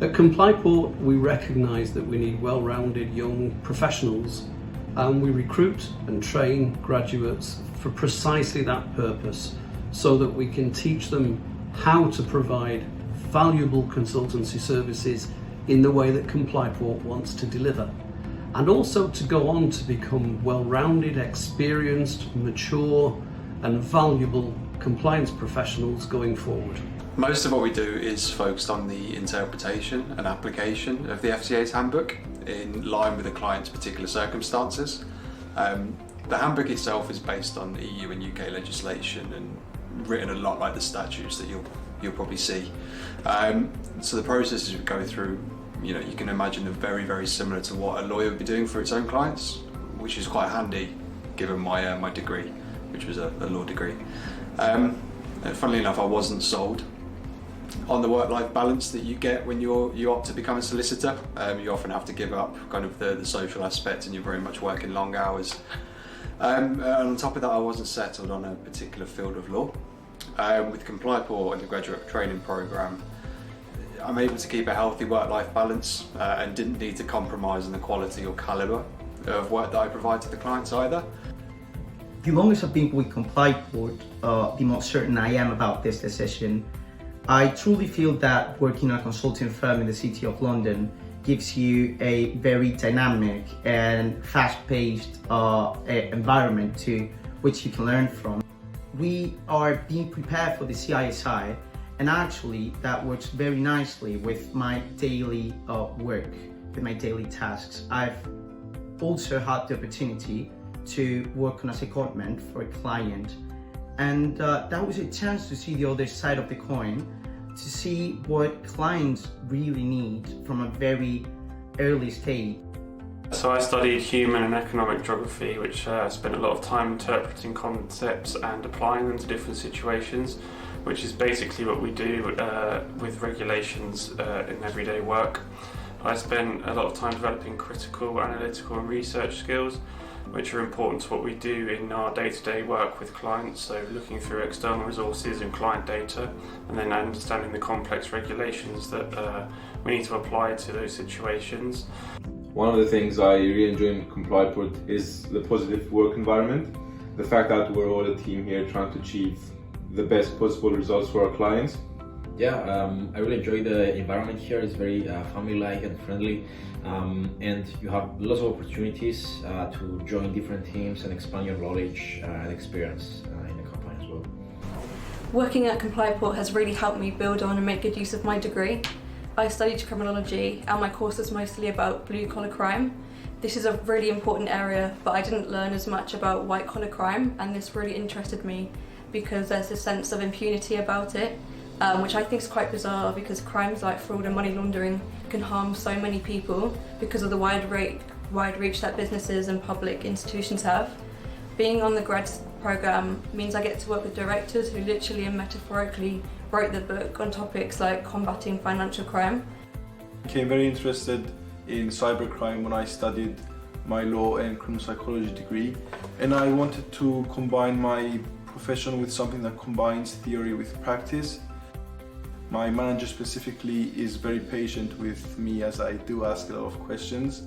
At Complyport, we recognise that we need well-rounded young professionals, and we recruit and train graduates for precisely that purpose, so that we can teach them how to provide valuable consultancy services in the way that Complyport wants to deliver, and also to go on to become well-rounded, experienced, mature and valuable compliance professionals going forward. Most of what we do is focused on the interpretation and application of the FCA's handbook in line with the client's particular circumstances. The handbook itself is based on EU and UK legislation and written a lot like the statutes that you'll probably see. So the processes we go through, you can imagine are very, very similar to what a lawyer would be doing for its own clients, which is quite handy given my degree, which was a law degree. And funnily enough, I wasn't sold on the work-life balance that you get when you opt to become a solicitor. You often have to give up kind of the social aspect, and you're very much working long hours. And on top of that, I wasn't settled on a particular field of law. With Complyport and the graduate training programme, I'm able to keep a healthy work-life balance and didn't need to compromise on the quality or calibre of work that I provide to the clients either. The longest I've been with Complyport, the more certain I am about this decision. I truly feel that working in a consulting firm in the City of London gives you a very dynamic and fast-paced environment to which you can learn from. We are being prepared for the CISI, and actually that works very nicely with my daily work, with my daily tasks. I've also had the opportunity to work on a secondment for a client, and that was a chance to see the other side of the coin, to see what clients really need from a very early stage. So I studied human and economic geography, which spent a lot of time interpreting concepts and applying them to different situations, which is basically what we do with regulations in everyday work. I spent a lot of time developing critical, analytical and research skills, which are important to what we do in our day-to-day work with clients, so looking through external resources and client data, and then understanding the complex regulations that we need to apply to those situations. One of the things I really enjoy in Complyport is the positive work environment. The fact that we're all a team here trying to achieve the best possible results for our clients. Yeah, I really enjoy the environment here. It's very family-like and friendly, and you have lots of opportunities to join different teams and expand your knowledge and experience in the company as well. Working at Complyport has really helped me build on and make good use of my degree. I studied criminology, and my course is mostly about blue-collar crime. This is a really important area, but I didn't learn as much about white-collar crime, and this really interested me because there's a sense of impunity about it. Which I think is quite bizarre, because crimes like fraud and money laundering can harm so many people because of the wide reach that businesses and public institutions have. Being on the grad programme means I get to work with directors who literally and metaphorically wrote the book on topics like combating financial crime. I became very interested in cybercrime when I studied my law and criminal psychology degree, and I wanted to combine my profession with something that combines theory with practice. My manager specifically is very patient with me as I do ask a lot of questions,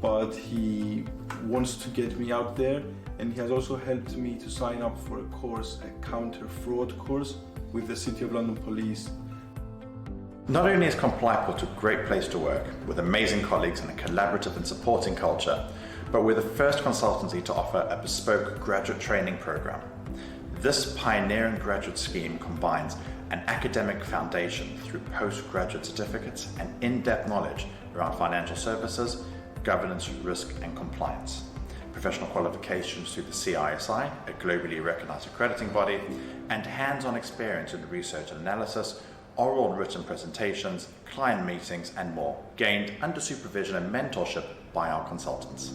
but he wants to get me out there, and he has also helped me to sign up for a course, a counter-fraud course with the City of London Police. Not only is Complyport a great place to work, with amazing colleagues and a collaborative and supporting culture, but we're the first consultancy to offer a bespoke graduate training program. This pioneering graduate scheme combines an academic foundation through postgraduate certificates and in-depth knowledge around financial services, governance, risk and compliance. Professional qualifications through the CISI, a globally recognized accrediting body, and hands-on experience in research and analysis, oral and written presentations, client meetings and more, gained under supervision and mentorship by our consultants.